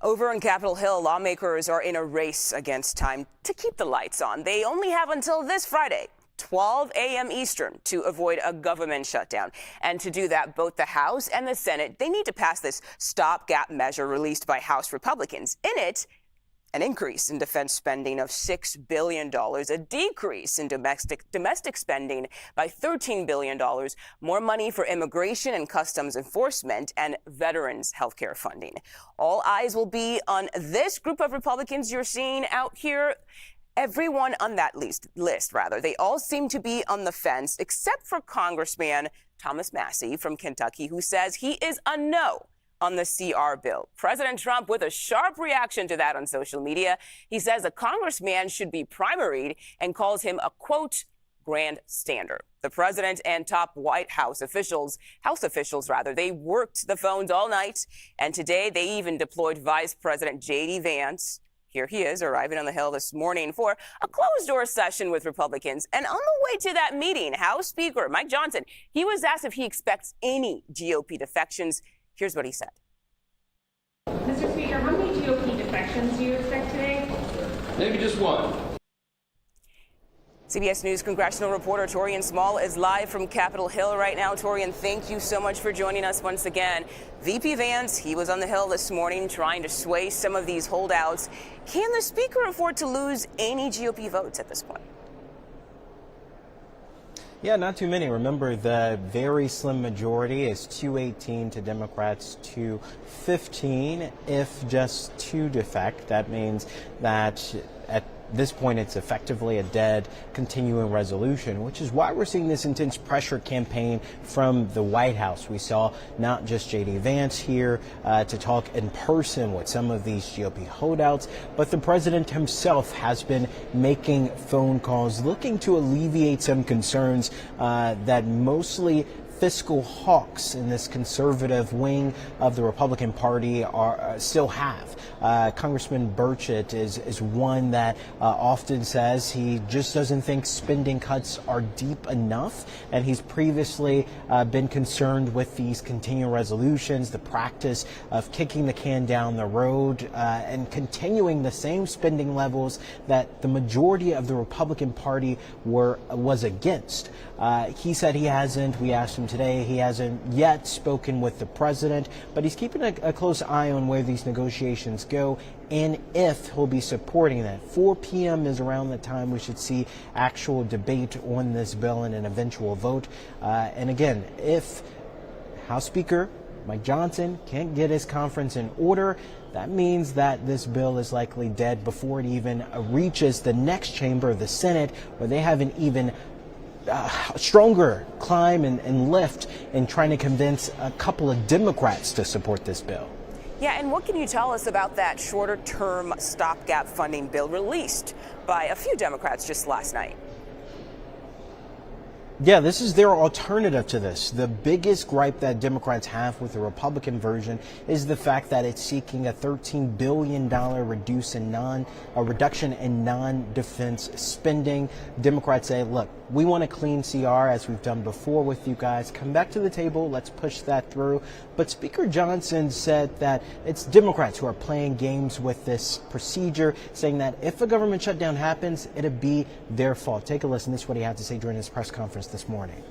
Over on Capitol Hill, lawmakers are in a race against time to keep the lights on. They only have until this Friday, 12 a.m. Eastern, to avoid a government shutdown. And to do that, both the House and the Senate, they need to pass this stopgap measure released by House Republicans. In it, an increase in defense spending of $6 billion, a decrease in domestic spending by $13 billion, more money for immigration and customs enforcement, and veterans health care funding. All eyes will be on this group of Republicans you're seeing out here. Everyone on that list, they all seem to be on the fence, except for Congressman Thomas Massie from Kentucky, who says he is a no on the CR bill. President Trump with a sharp reaction to that on social media. He says a congressman should be primaried and calls him a, quote, grandstander. The president and top White House officials, they worked the phones all night. And today they even deployed Vice President J.D. Vance. Here he is, arriving on the Hill this morning for a closed-door session with Republicans. And on the way to that meeting, House Speaker Mike Johnson, he was asked if he expects any GOP defections. Here's what he said. Mr. Speaker, how many GOP defections do you expect today? Maybe just one. CBS News congressional reporter Taurean Small is live from Capitol Hill right now. Taurean, thank you so much for joining us once again. VP Vance, he was on the Hill this morning trying to sway some of these holdouts. Can the Speaker afford to lose any GOP votes at this point? Yeah, not too many. Remember, the very slim majority is 218 to Democrats 215. If just two defect, that means that at this point it's effectively a dead continuing resolution, which is why we're seeing this intense pressure campaign from the White House. We saw not just J.D. Vance here to talk in person with some of these GOP holdouts, but the president himself has been making phone calls looking to alleviate some concerns that mostly fiscal hawks in this conservative wing of the Republican Party still have. Congressman Burchett is one that often says he just doesn't think spending cuts are deep enough, and he's previously been concerned with these continuing resolutions, the practice of kicking the can down the road and continuing the same spending levels that the majority of the Republican Party was against. He said he hasn't. We asked him today. He hasn't yet spoken with the president, but he's keeping a close eye on where these negotiations go and if he'll be supporting that. 4 p.m. is around the time we should see actual debate on this bill and an eventual vote. And again, if House Speaker Mike Johnson can't get his conference in order, that means that this bill is likely dead before it even reaches the next chamber of the Senate, where they have an even stronger climb and lift in trying to convince a couple of Democrats to support this bill. Yeah, and what can you tell us about that shorter-term stopgap funding bill released by a few Democrats just last night? Yeah, this is their alternative to this. The biggest gripe that Democrats have with the Republican version is the fact that it's seeking a $13 billion reduction in non-defense spending. Democrats say, look, we want a clean CR as we've done before with you guys. Come back to the table. Let's push that through. But Speaker Johnson said that it's Democrats who are playing games with this procedure, saying that if a government shutdown happens, it'll be their fault. Take a listen. This is what he had to say during his press conference this morning.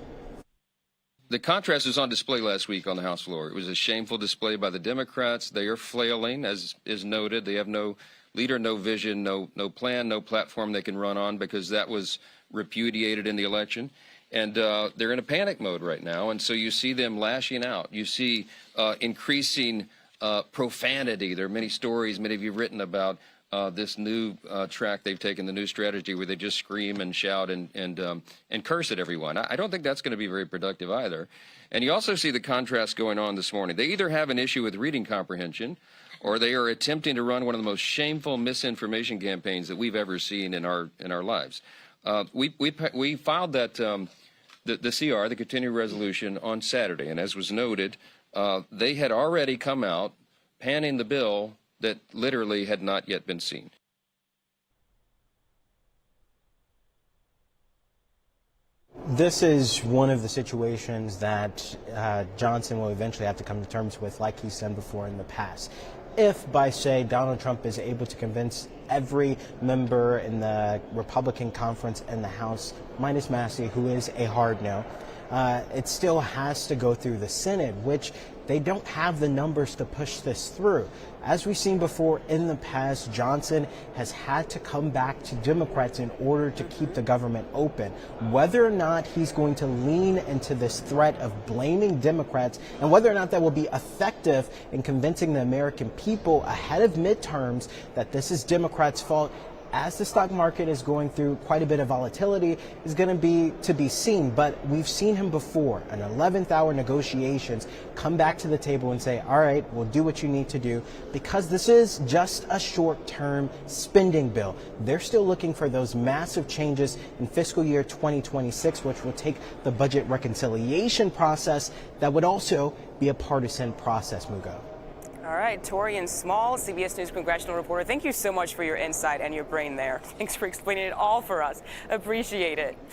The contrast was on display last week on the House floor. It was a shameful display by the Democrats. They are flailing, as is noted. They have no leader, no vision, no plan, no platform they can run on, because that was repudiated in the election. And they're in a panic mode right now. And so you see them lashing out. You see increasing profanity. There are many stories, many of you have written about this new track they've taken, the new strategy where they just scream and shout and curse at everyone. I don't think that's going to be very productive either. And you also see the contrast going on this morning. They either have an issue with reading comprehension, or they are attempting to run one of the most shameful misinformation campaigns that we've ever seen in our lives. We filed that the CR, the continuing resolution, on Saturday, and as was noted, they had already come out panning the bill that literally had not yet been seen. This is one of the situations that Johnson will eventually have to come to terms with, like he's done before in the past. if by, say, Donald Trump is able to convince every member in the Republican conference in the House, minus Massey, who is a hard no, it still has to go through the Senate, which they don't have the numbers to push this through. As we've seen before in the past, Johnson has had to come back to Democrats in order to keep the government open. Whether or not he's going to lean into this threat of blaming Democrats and whether or not that will be effective in convincing the American people ahead of midterms that this is Democrats' fault, as the stock market is going through quite a bit of volatility, is going to be seen. But we've seen him before, in 11th hour negotiations, come back to the table and say, all right, we'll do what you need to do, because this is just a short-term spending bill. They're still looking for those massive changes in fiscal year 2026, which will take the budget reconciliation process that would also be a partisan process, Mugo. All right, Taurean Small, CBS News congressional reporter. Thank you so much for your insight and your brain there. Thanks for explaining it all for us. Appreciate it.